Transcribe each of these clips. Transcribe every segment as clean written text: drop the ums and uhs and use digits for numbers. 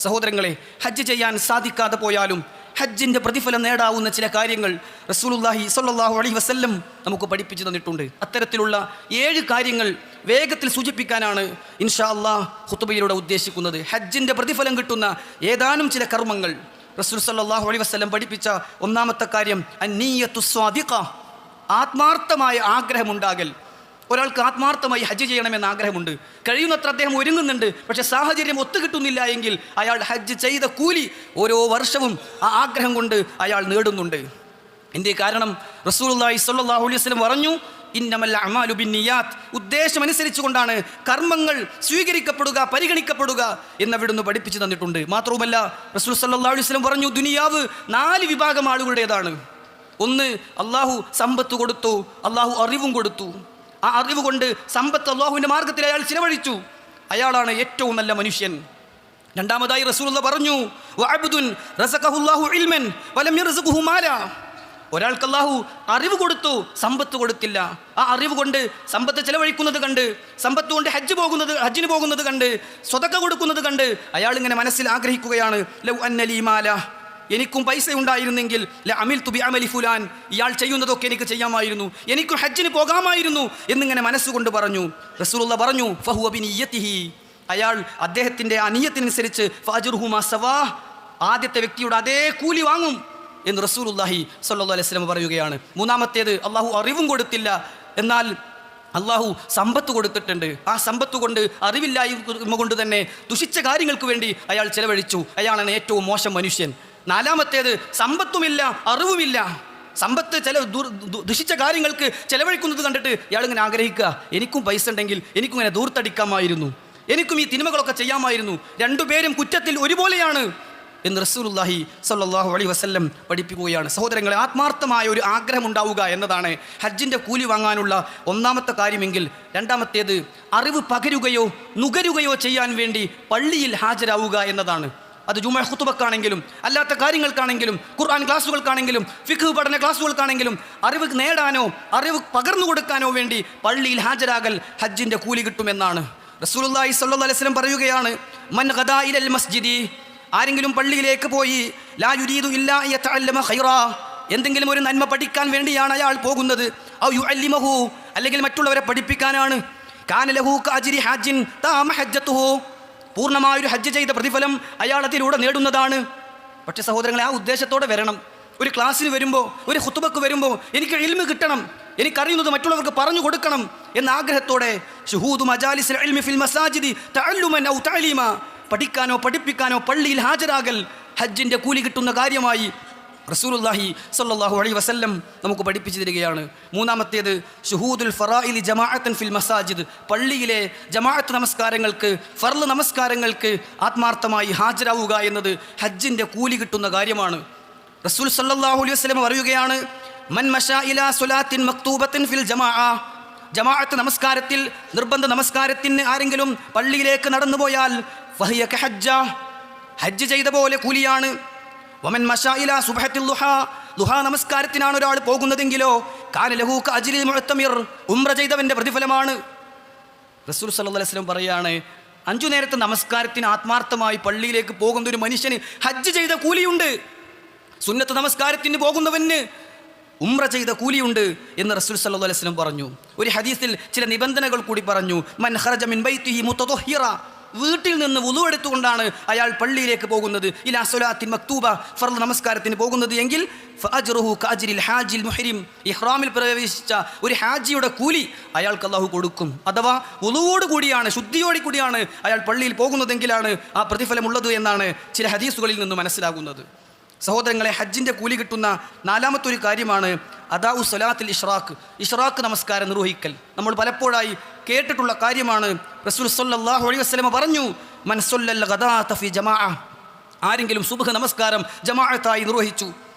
സഹോദരങ്ങളെ, ഹജ്ജ് ചെയ്യാൻ സാധിക്കാതെ പോയാലും ഹജ്ജിൻ്റെ പ്രതിഫലം നേടാവുന്ന ചില കാര്യങ്ങൾ റസൂലുള്ളാഹി സ്വല്ലല്ലാഹു അലൈഹി വസല്ലം നമുക്ക് പഠിപ്പിച്ചു തന്നിട്ടുണ്ട്. അത്തരത്തിലുള്ള 7 കാര്യങ്ങൾ വേഗത്തിൽ സൂചിപ്പിക്കാനാണ് ഇൻഷാ അല്ലാഹ് ഖുതുബയിലൂടെ ഉദ്ദേശിക്കുന്നത്. ഹജ്ജിൻ്റെ പ്രതിഫലം കിട്ടുന്ന ഏതാനും ചില കർമ്മങ്ങൾ റസൂൽ സ്വല്ലല്ലാഹു അലൈഹി വസല്ലം പഠിപ്പിച്ച ഒന്നാമത്തെ കാര്യം അന്നിയ്യത്തു സ്വാദിഖ, ആത്മാർത്ഥമായ ആഗ്രഹമുണ്ടാകൽ. ഒരാൾക്ക് ആത്മാർത്ഥമായി ഹജ്ജ് ചെയ്യണമെന്ന ആഗ്രഹമുണ്ട്, കഴിയുന്നത്ര അദ്ദേഹം ഒരുങ്ങുന്നുണ്ട്, പക്ഷേ സാഹചര്യം ഒത്തുകിട്ടുന്നില്ല എങ്കിൽ അയാൾ ഹജ്ജ് ചെയ്ത കൂലി ഓരോ വർഷവും ആ ആഗ്രഹം കൊണ്ട് അയാൾ നേടുന്നുണ്ട്. എന്തേ കാരണം? റസൂലുള്ളാഹി സ്വല്ലല്ലാഹു അലൈഹി വസല്ലം പറഞ്ഞു, ഇന്നമൽ അഅ്മാലു ബിന്നിയാത്ത്, ഉദ്ദേശമനുസരിച്ച് കൊണ്ടാണ് കർമ്മങ്ങൾ സ്വീകരിക്കപ്പെടുക, പരിഗണിക്കപ്പെടുക എന്നവിടുന്ന് പഠിപ്പിച്ചു തന്നിട്ടുണ്ട്. മാത്രവുമല്ല റസൂൽ സ്വല്ലല്ലാഹു അലൈഹി വസല്ലം പറഞ്ഞു, ദുനിയാവ് 4 വിഭാഗം ആളുകളുടേതാണ്. ഒന്ന്, അള്ളാഹു സമ്പത്ത് കൊടുത്തു, അള്ളാഹു അറിവും കൊടുത്തു. ആ അറിവ് കൊണ്ട് സമ്പത്ത് അള്ളാഹുവിൻ്റെ മാർഗത്തിൽ അയാൾ ചിലവഴിച്ചു, അയാളാണ് ഏറ്റവും നല്ല മനുഷ്യൻ. രണ്ടാമതായി റസൂലുള്ളാഹി പറഞ്ഞു, വഅബ്ദുൻ റസഖഹുല്ലാഹു ഇൽമൻ വലം യർസുഖഹു മാല, ഒരാൾക്ക് അള്ളാഹു അറിവ് കൊടുത്തു, സമ്പത്ത് കൊടുത്തില്ല. ആ അറിവ് കൊണ്ട് സമ്പത്ത് ചിലവഴിക്കുന്നത് കണ്ട്, സമ്പത്ത് കൊണ്ട് ഹജ്ജിന് പോകുന്നത് കണ്ട്, സ്വതക്ക കൊടുക്കുന്നത് കണ്ട് അയാൾ ഇങ്ങനെ മനസ്സിൽ ആഗ്രഹിക്കുകയാണ്, ലൗ അന്നലി മാല, എനിക്കും പൈസ ഉണ്ടായിരുന്നെങ്കിൽ അമിൽതു ബി അമലി ഫുലാൻ, ഇയാൾ ചെയ്യുന്നതൊക്കെ എനിക്ക് ചെയ്യാമായിരുന്നു, എനിക്കും ഹജ്ജിന് പോകാമായിരുന്നു എന്നിങ്ങനെ മനസ്സുകൊണ്ട് പറഞ്ഞു. റസൂലുള്ളാഹി പറഞ്ഞു, ഫഹുവ ബിനിയ്യതിഹി, അയാൾ അദ്ദേഹത്തിൻ്റെ ആ നിയ്യത്തിനനുസരിച്ച് ഫഅജ്റുഹു മാ സവാ, ആദ്യത്തെ വ്യക്തിയുടെ അതേ കൂലി വാങ്ങും എന്ന് റസൂലുള്ളാഹി സ്വല്ലല്ലാഹു അലൈഹി വസല്ലം പറയുകയാണ്. മൂന്നാമത്തേത്, അള്ളാഹു അറിവും കൊടുത്തില്ല, എന്നാൽ അള്ളാഹു സമ്പത്ത് കൊടുത്തിട്ടുണ്ട്. ആ സമ്പത്ത് കൊണ്ട്, അറിവില്ലായ്മ കൊണ്ട് തന്നെ ദുഷിച്ച കാര്യങ്ങൾക്ക് വേണ്ടി അയാൾ ചിലവഴിച്ചു, അയാളാണ് ഏറ്റവും മോശം മനുഷ്യൻ. നാലാമത്തേത്, സമ്പത്തുമില്ല, അറിവുമില്ല, സമ്പത്ത് ദുഷിച്ച കാര്യങ്ങൾക്ക് ചെലവഴിക്കുന്നത് കണ്ടിട്ട് ഇയാളിങ്ങനെ ആഗ്രഹിക്കുക, എനിക്കും പൈസ ഉണ്ടെങ്കിൽ എനിക്കും ഇങ്ങനെ ദൂർത്തടിക്കാമായിരുന്നു, എനിക്കും ഈ തിന്മകളൊക്കെ ചെയ്യാമായിരുന്നു, രണ്ടുപേരും കുറ്റത്തിൽ ഒരുപോലെയാണ് എന്ന് റസൂലുള്ളാഹി സ്വല്ലല്ലാഹു അലൈഹി വസല്ലം പഠിപ്പിക്കുകയാണ്. സഹോദരങ്ങളെ, ആത്മാർത്ഥമായ ഒരു ആഗ്രഹം ഉണ്ടാവുക എന്നതാണ് ഹജ്ജിൻ്റെ കൂലി വാങ്ങാനുള്ള ഒന്നാമത്തെ കാര്യമെങ്കിൽ, രണ്ടാമത്തേത് അറിവ് പകരുകയോ നുകരുകയോ ചെയ്യാൻ വേണ്ടി പള്ളിയിൽ ഹാജരാവുക എന്നതാണ്. അത് ജുമുഅ ഖുതുബക്കാണെങ്കിലും അല്ലാത്ത കാര്യങ്ങൾക്കാണെങ്കിലും ഖുർആൻ ക്ലാസ്സുകൾക്കാണെങ്കിലും ഫിഖ് പഠന ക്ലാസ്സുകൾക്കാണെങ്കിലും അറിവ് നേടാനോ അറിവ് പകർന്നു കൊടുക്കാനോ വേണ്ടി പള്ളിയിൽ ഹാജരാകൽ ഹജ്ജിൻ്റെ കൂലി കിട്ടുമെന്നാണ്. റസൂലുള്ളാഹി സ്വല്ലല്ലാഹു അലൈഹി വസല്ലം പറയുകയാണ്, മൻ ഗദാ ഇലൽ മസ്ജിദി, ആരെങ്കിലും പള്ളിയിലേക്ക് പോയി, ലാ യുരീദു ഇല്ലാ യതഅല്ലമ ഖൈറാ, എന്തെങ്കിലും ഒരു നന്മ പഠിക്കാൻ വേണ്ടിയാണ് അയാൾ പോകുന്നത്, ഔ യുഅല്ലിമഹു, അല്ലെങ്കിൽ മറ്റുള്ളവരെ പഠിപ്പിക്കാനാണ്, കാന ലഹു കഅജ്രി ഹാജിൻ താമ ഹജ്ജതുഹു, പൂർണ്ണമായൊരു ഹജ്ജ് ചെയ്ത പ്രതിഫലം അയാൾ അതിലൂടെ നേടുന്നതാണ്. പക്ഷേ സഹോദരങ്ങളെ, ആ ഉദ്ദേശത്തോടെ വരണം. ഒരു ക്ലാസ്സിന് വരുമ്പോൾ, ഒരു ഖുതുബക്ക് വരുമ്പോൾ എനിക്ക് ഇൽമ് കിട്ടണം, എനിക്കറിയുന്നത് മറ്റുള്ളവർക്ക് പറഞ്ഞു കൊടുക്കണം എന്ന ആഗ്രഹത്തോടെ ശുഹൂദു മജാലിസിൽ ഇൽമി ഫിൽ മസാജിദി തഅല്ലുമൻ ഔ തഅലീമ, പഠിക്കാനോ പഠിപ്പിക്കാനോ പള്ളിയിൽ ഹാജരാകൽ ഹജ്ജിൻ്റെ കൂലി കിട്ടുന്ന കാര്യമായി റസൂലുള്ളാഹി സ്വല്ലല്ലാഹു അലൈഹി വസല്ലം നമുക്ക് പഠിപ്പിച്ചു തരികയാണ്. മൂന്നാമത്തേത് ശുഹൂദുൽ ഫറായിലി ജമാഅത്തൻ ഫിൽ മസാജിദ്, പള്ളിയിലെ ജമാഅത്ത് നമസ്കാരങ്ങൾക്ക്, ഫർള് നമസ്കാരങ്ങൾക്ക് ആത്മാർത്ഥമായി ഹാജരാവുക എന്നത് ഹജ്ജിൻ്റെ കൂലി കിട്ടുന്ന കാര്യമാണ്. റസൂൽ സ്വല്ലല്ലാഹു അലൈഹി വസല്ലം പറയുകയാണ്, മൻ മശാ ഇലാ സ്വലാത്തിൻ മക്തൂബത്തിൻ ഫിൽ ജമാഅ, ജമാഅത്ത് നമസ്കാരത്തിൽ, നിർബന്ധ നമസ്കാരത്തിന് ആരെങ്കിലും പള്ളിയിലേക്ക് നടന്നുപോയാൽ ഫഹിയ കഹജ്ജ, ഹജ്ജ് ചെയ്ത പോലെ കൂലിയാണ്. വമൻ മശാ ഇലാ സുബ്ഹത്തിൽ ദുഹാ, ദുഹാ നമസ്കാരത്തിനാണ് ഒരാൾ പോകുന്നതെങ്കിലോ കാന ലഹു കഅജ്രിൽ മുഅ്തമിർ, ഉംറ ചെയ്തവൻ്റെ പ്രതിഫലമാണ്. റസൂൽ സല്ലല്ലാഹു അലൈഹി വസല്ലം പറയാണ്, 5 നേരത്തെ നമസ്കാരത്തിന് ആത്മാർത്ഥമായി പള്ളിയിലേക്ക് പോകുന്ന ഒരു മനുഷ്യന് ഹജ്ജ് ചെയ്ത കൂലിയുണ്ട്, സുന്നത്ത് നമസ്കാരത്തിന് പോകുന്നവന് ഉംറ ചെയ്ത കൂലിയുണ്ട് എന്ന് റസൂൽ സല്ലല്ലാഹു അലൈഹി വസല്ലം പറഞ്ഞു. ഒരു ഹദീസിൽ ചില നിബന്ധനകൾ കൂടി പറഞ്ഞു. മൻ ഖറജ മിൻ ബൈതിഹി മുതതഹിറ, വീട്ടിൽ നിന്ന് വുളു എടുത്തുകൊണ്ടാണ് അയാൾ പള്ളിയിലേക്ക് പോകുന്നത്, ഇലാ സ്വലാത്തിൻ മക്തൂബ, ഫർള് നമസ്കാരത്തിന് പോകുന്നത് എങ്കിൽ ഫഅജ്റുഹു കഅജ്രിൽ ഹാജിൽ മുഹ്രിം, ഇഹ്റാമിൽ പ്രവേശിച്ച ഒരു ഹാജിയുടെ കൂലി അയാൾക്ക് അല്ലാഹു കൊടുക്കും. അഥവാ വുളുവോട് കൂടിയാണ്, ശുദ്ധിയോട് കൂടിയാണ് അയാൾ പള്ളിയിൽ പോകുന്നതെങ്കിലാണ് ആ പ്രതിഫലമുള്ളത് എന്നാണ് ചില ഹദീസുകളിൽ നിന്ന് മനസ്സിലാകുന്നത്. സഹോദരങ്ങളെ, ഹജ്ജിൻ്റെ കൂലി കിട്ടുന്ന നാലാമത്തെ ഒരു കാര്യമാണ് അദാഉ സ്വലാത്തിൽ ഇഷ്റാഖ്, ഇഷ്റാഖ് നമസ്കാരം നിർവഹിക്കൽ. നമ്മൾ പലപ്പോഴായി കേട്ടിട്ടുള്ള കാര്യമാണ്. റസൂൽ സ്വല്ലല്ലാഹു അലൈഹി വസല്ലം പറഞ്ഞു, മൻ സ്വല്ലൽ ഗദാത ഫി ജമാഅ, ആരെങ്കിലും സുബ്ഹ് നമസ്കാരം ജമാഅത്തായി നിർവഹിച്ചു,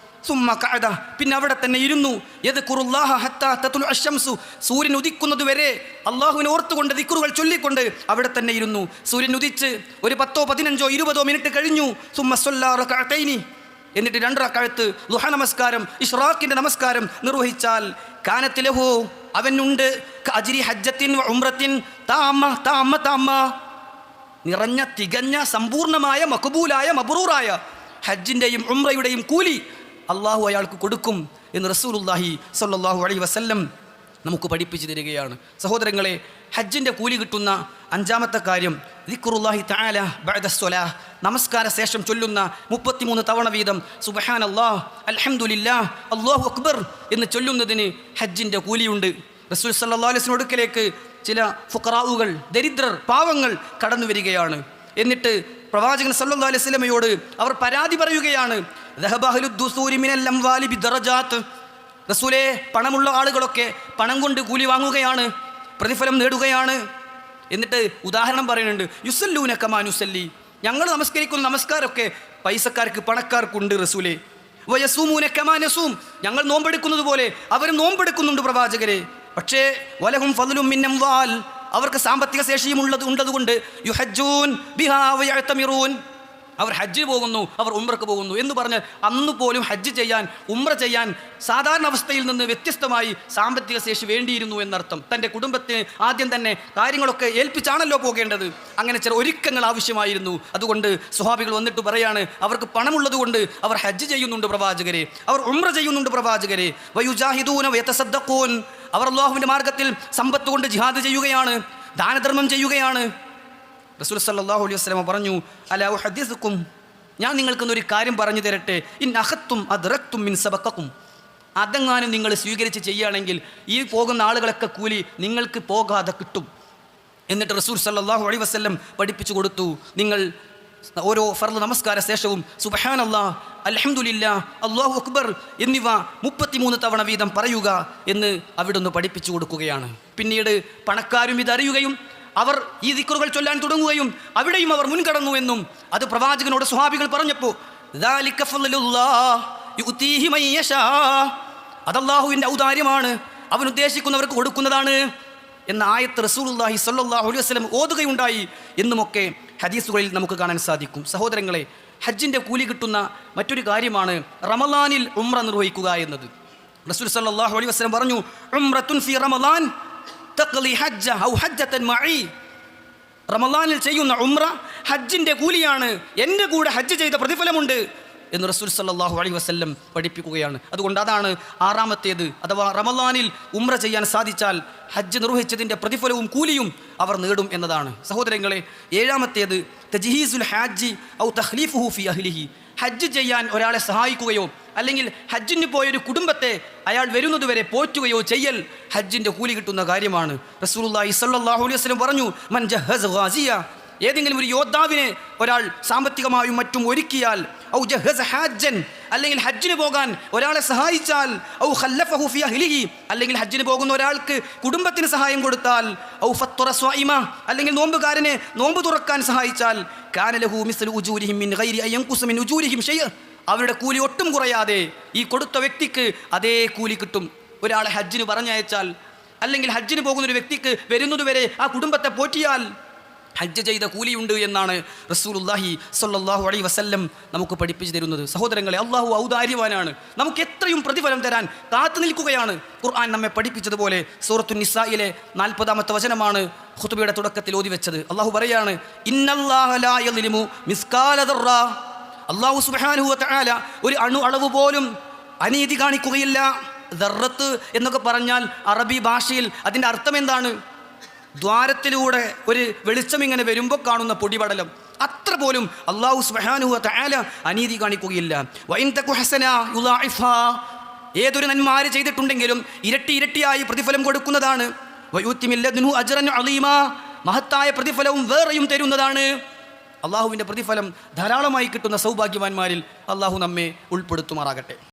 സുമ്മ ഖഅദ, പിന്നെ അവിടെ തന്നെ ഇരുന്നു, യദ്കുറുല്ലാഹ ഹത്താ തത്ലു അശ്ശംസു, സൂര്യൻ ഉദിക്കുന്നത് വരെ അല്ലാഹുവിനെ ഓർത്തുകൊണ്ട് ദിക്റുകൾ ചൊല്ലിക്കൊണ്ട് അവിടെ തന്നെ ഇരുന്നു. സൂര്യൻ ഉദിച്ച് ഒരു 10, 15, 20 മിനിറ്റ് കഴിഞ്ഞു, സുമ്മ സ്വല്ലാ റകഅതൈനി, എന്നിട്ട് 2 റക്അത്ത് ദുഹ നമസ്കാരം, ഇഷ്റാഖിൻ്റെ നമസ്കാരം നിർവഹിച്ചാൽ കാനത്ത് ലഹു, അവനുണ്ട് കഅജ്രി ഹജ്ജത്തിൻ വ ഉംറത്തിൻ താമ്മ താമ്മ താമ്മ, നിറഞ്ഞ തികഞ്ഞ സമ്പൂർണ്ണമായ മഖബൂലായ മബ്റൂറായ ഹജ്ജിൻ്റെയും ഉംറയുടെയും കൂലി അള്ളാഹു അയാൾക്ക് കൊടുക്കും എന്ന് റസൂലുള്ളാഹി സ്വല്ലല്ലാഹു അലൈഹി വസല്ലം നമുക്ക് പഠിപ്പിച്ചു തരികയാണ്. സഹോദരങ്ങളെ, ഹജ്ജിൻ്റെ കൂലി കിട്ടുന്ന അഞ്ചാമത്തെ കാര്യം ദിക്റുല്ലാഹി തആല ബഅദ സ്വലാഹ്, നമസ്കാര ശേഷം ചൊല്ലുന്ന 33 തവണ വീതം സുബ്ഹാനല്ലാഹ്, അൽഹംദുലില്ലാഹ്, അല്ലാഹു അക്ബർ എന്ന് ചൊല്ലുന്നതിന് ഹജ്ജിൻ്റെ കൂലിയുണ്ട്. റസൂൽ സല്ലല്ലാഹു അലൈഹി വസല്ലം അടുക്കലേക്ക് ചില ഫുഖറാഉകൾ, ദരിദ്രർ, പാവങ്ങൾ കടന്നു വരികയാണ്. എന്നിട്ട് പ്രവാചകൻ സല്ലല്ലാഹു അലൈഹി വസല്ലമയോട് അവർ പരാതി പറയുകയാണ്. ദഹബ അഹ്ലുദ് ദുസൂരി മിനൽ അംവാലി ബിദറജാത്ത്, റസൂലേ, പണമുള്ള ആളുകളൊക്കെ പണം കൊണ്ട് കൂലി വാങ്ങുകയാണ്, പ്രതിഫലം നേടുകയാണ്. എന്നിട്ട് ഉദാഹരണം പറയുന്നുണ്ട്, യുസല്ലൂന കമാ നുസല്ലി, ഞങ്ങൾ നമസ്കരിക്കുന്ന നമസ്കാരമൊക്കെ പൈസക്കാർക്ക് പണക്കാർക്കുണ്ട് റസൂലേ. വയസൂമൂന കമാ നസൂം, ഞങ്ങൾ നോമ്പെടുക്കുന്നത് പോലെ അവരും നോമ്പെടുക്കുന്നുണ്ട് പ്രവാചകരെ. പക്ഷേ വലഹും ഫദ്ലും മിൻ അംവാൽ, അവർക്ക് സാമ്പത്തിക ശേഷിയും ഉള്ളതുകൊണ്ട് യുഹജ്ജൂൻ ബിഹാ വയഅ്തമിറൂൻ, അവർ ഹജ്ജിന് പോകുന്നു, അവർ ഉംറക്ക് പോകുന്നു എന്ന് പറഞ്ഞാൽ അന്ന് പോലും ഹജ്ജ് ചെയ്യാൻ, ഉംറ ചെയ്യാൻ സാധാരണ അവസ്ഥയിൽ നിന്ന് വ്യത്യസ്തമായി സാമ്പത്തിക ശേഷി വേണ്ടിയിരുന്നു എന്നർത്ഥം. തൻ്റെ കുടുംബത്തിന് ആദ്യം തന്നെ കാര്യങ്ങളൊക്കെ ഏൽപ്പിച്ചാണല്ലോ പോകേണ്ടത്. അങ്ങനെ ചില ഒരുക്കങ്ങൾ ആവശ്യമായിരുന്നു. അതുകൊണ്ട് സ്വഹാബികൾ വന്നിട്ട് പറയാണ്, അവർക്ക് പണമുള്ളത് കൊണ്ട് അവർ ഹജ്ജ് ചെയ്യുന്നുണ്ട് പ്രവാചകരെ, അവർ ഉംറ ചെയ്യുന്നുണ്ട് പ്രവാചകരെ. വയുജാഹിദൂന വയതസദ്ദഖൂൻ, അവർ അല്ലാഹുവിൻ്റെ മാർഗത്തിൽ സമ്പത്ത് കൊണ്ട് ജിഹാദ് ചെയ്യുകയാണ്, ദാനധർമ്മം ചെയ്യുകയാണ്. റസൂൽ സല്ലല്ലാഹു അലൈഹി വസല്ലം പറഞ്ഞു, അലാ ഉഹദ്ദിസുക്കും, ഞാൻ നിങ്ങൾക്കൊന്നൊരു കാര്യം പറഞ്ഞു തരട്ടെ, ഇൻ അഖത്തും അദ്റക്തും മിൻ സബഖക്കും, അതെങ്ങാനും നിങ്ങൾ സ്വീകരിച്ച് ചെയ്യുകയാണെങ്കിൽ ഈ പോകുന്ന ആളുകളൊക്കെ കൂലി നിങ്ങൾക്ക് പോകാതെ കിട്ടും. എന്നിട്ട് റസൂൽ സല്ലല്ലാഹു അലൈഹി വസല്ലം പഠിപ്പിച്ചു കൊടുത്തു, നിങ്ങൾ ഓരോ ഫർള് നമസ്കാര ശേഷവും സുബ്ഹാനല്ലാഹ്, അൽഹംദുലില്ലാഹ്, അല്ലാഹു അക്ബർ എന്നിവ 33 തവണ വീതം പറയുക എന്ന് അവിടുന്ന് പഠിപ്പിച്ചു കൊടുക്കുകയാണ്. പിന്നീട് പണക്കാരും ഇതറിയുകയും അവർ ഈ ദിക്റുകൾ ചൊല്ലാൻ തുടങ്ങുകയും അവിടെയും അവർ മുൻകടന്നു എന്നും അത് പ്രവാചകനോട് സ്വഹാബികൾ പറഞ്ഞപ്പോൾ ദാലിക ഫളലുല്ലാഹ് യുതീഹി മൻ യശാ, അത് അല്ലാഹുവിൻ്റെ ഔദാര്യമാണ്, അവൻ ഉദ്ദേശിക്കുന്നവർക്ക് കൊടുക്കുന്നതാണ് എന്ന ആയത്ത് റസൂലുള്ളാഹി സ്വല്ലല്ലാഹു അലൈഹി വസല്ലം ഓതുകയുണ്ടായി എന്നുമൊക്കെ ഹദീസുകളിൽ നമുക്ക് കാണാൻ സാധിക്കും. സഹോദരങ്ങളെ, ഹജ്ജിൻ്റെ കൂലി കിട്ടുന്ന മറ്റൊരു കാര്യമാണ് റമളാനിൽ ഉംറ നിർവഹിക്കുക എന്നത്. റസൂൽ സല്ലല്ലാഹു അലൈഹി വസല്ലം പറഞ്ഞു, ഉംറത്തുൻ ഫി റമളാൻ തഖ്ലി ഹജ്ജ ഔ ഹജ്ജതൻ മഈ, റമളാനിൽ ചെയ്യുന്ന ഉംറ ഹജ്ജിൻ്റെ കൂലിയാണ്, എൻ്റെ കൂടെ ഹജ്ജ് ചെയ്ത പ്രതിഫലമുണ്ട് എന്ന് റസൂൽ സല്ലല്ലാഹു അലൈഹി വസല്ലം പഠിപ്പിക്കുകയാണ്. അതുകൊണ്ട് അതാണ് ആറാമത്തേത്, അഥവാ റമളാനിൽ ഉംറ ചെയ്യാൻ സാധിച്ചാൽ ഹജ്ജ് നിർവഹിച്ചതിൻ്റെ പ്രതിഫലവും കൂലിയും അവർ നേടും എന്നതാണ്. സഹോദരങ്ങളെ, ഏഴാമത്തേത് തജ്ഹീസുൽ ഹാജി ഔ തഖ്ലീഫുഹു ഫി അഹ്ലിഹി, ഹജ്ജ് ചെയ്യാൻ ഒരാളെ സഹായിക്കുകയോ അല്ലെങ്കിൽ ഹജ്ജിന് പോയൊരു കുടുംബത്തെ അയാൾ വരുന്നതുവരെ പോറ്റുകയോ ചെയ്യൽ ഹജ്ജിൻ്റെ കൂലി കിട്ടുന്ന കാര്യമാണ്. റസൂലുള്ളാഹി സ്വല്ലല്ലാഹു അലൈഹി വസല്ലം പറഞ്ഞു, മൻ ജഹ്ഹസ ഗാസിയ, ഏതെങ്കിലും ഒരു യോദ്ധാവിനെ ഒരാൾ സാമ്പത്തികമായും മറ്റും ഒരുക്കിയാൽ, ഔ ജഹ്ഹസ ഹാജ്ജൻ, അല്ലെങ്കിൽ ഹജ്ജിന് പോകാൻ ഒരാളെ സഹായിച്ചാൽ, ഔ ഖല്ലഫഹു ഫി അഹ്ലിഹി, അല്ലെങ്കിൽ ഹജ്ജിന് പോകുന്ന ഒരാൾക്ക് കുടുംബത്തിന് സഹായം കൊടുത്താൽ, ഔ ഫത്തറ സ്വായിമ, അല്ലെങ്കിൽ നോമ്പുകാരനെ നോമ്പ് തുറക്കാൻ സഹായിച്ചാൽ, കാന ലഹു മിസ്ലു ഉജൂരിഹിം മിൻ ഗൈരി അൻ യൻഖുസ മിൻ ഉജൂരിഹിം ഷൈഅ, അവരുടെ കൂലി ഒട്ടും കുറയാതെ ഈ കൊടുത്ത വ്യക്തിക്ക് അതേ കൂലി കിട്ടും. ഒരാളെ ഹജ്ജിന് പറഞ്ഞയച്ചാൽ അല്ലെങ്കിൽ ഹജ്ജിന് പോകുന്ന ഒരു വ്യക്തിക്ക് വരുന്നതുവരെ ആ കുടുംബത്തെ പോറ്റിയാൽ ഹജ്ജ് ചെയ്ത കൂലിയുണ്ട് എന്നാണ് റസൂലുള്ളാഹി സ്വല്ലല്ലാഹു അലൈഹി വസല്ലം നമുക്ക് പഠിപ്പിച്ചു തരുന്നത്. സഹോദരങ്ങളെ, അല്ലാഹു ഔദാര്യവാനാണ്, നമുക്ക് എത്രയും പ്രതിഫലം തരാൻ കാത്തു നിൽക്കുകയാണ്. ഖുർആൻ നമ്മെ പഠിപ്പിച്ചതുപോലെ സൂറത്തുൻ നിസായിലെ 40-ാമത്തെ വചനമാണ് ഖുതുബയുടെ തുടക്കത്തിൽ ഓതി വെച്ചത്. അല്ലാഹു പറയാണ്, ഇന്നല്ലാഹ ലാ യളിമു മിസ്കാല ദർറ, അല്ലാഹു സുബ്ഹാനഹു വ തആല ഒരു അണു അളവ് പോലും അനീതി കാണിക്കുകയില്ല. ദർറത്ത് എന്നൊക്കെ പറഞ്ഞാൽ അറബി ഭാഷയിൽ അതിൻ്റെ അർത്ഥം എന്താണ്? ദ്വാരത്തിലൂടെ ഒരു വെളിച്ചം ഇങ്ങനെ വരുമ്പോൾ കാണുന്ന പൊടിപടലം, അത്ര പോലും അല്ലാഹു സുബ്ഹാനഹു വ തആല അനീതി കാണിക്കുകയില്ല. വഇൻ തകു ഹസന യുളാഇഫാ, ഏതൊരു നന്മ ആര് ചെയ്തിട്ടുണ്ടെങ്കിലും ഇരട്ടിയായി പ്രതിഫലം കൊടുക്കുന്നതാണ്. വയുതി മിൻ ലദ്നുഹു അജ്റൻ അളീമാ, മഹത്തായ പ്രതിഫലവും വേറെയും തരുന്നതാണ്. അള്ളാഹുവിൻ്റെ പ്രതിഫലം ധാരാളമായി കിട്ടുന്ന സൗഭാഗ്യവാന്മാരിൽ അള്ളാഹു നമ്മെ ഉൾപ്പെടുത്തുമാറാകട്ടെ.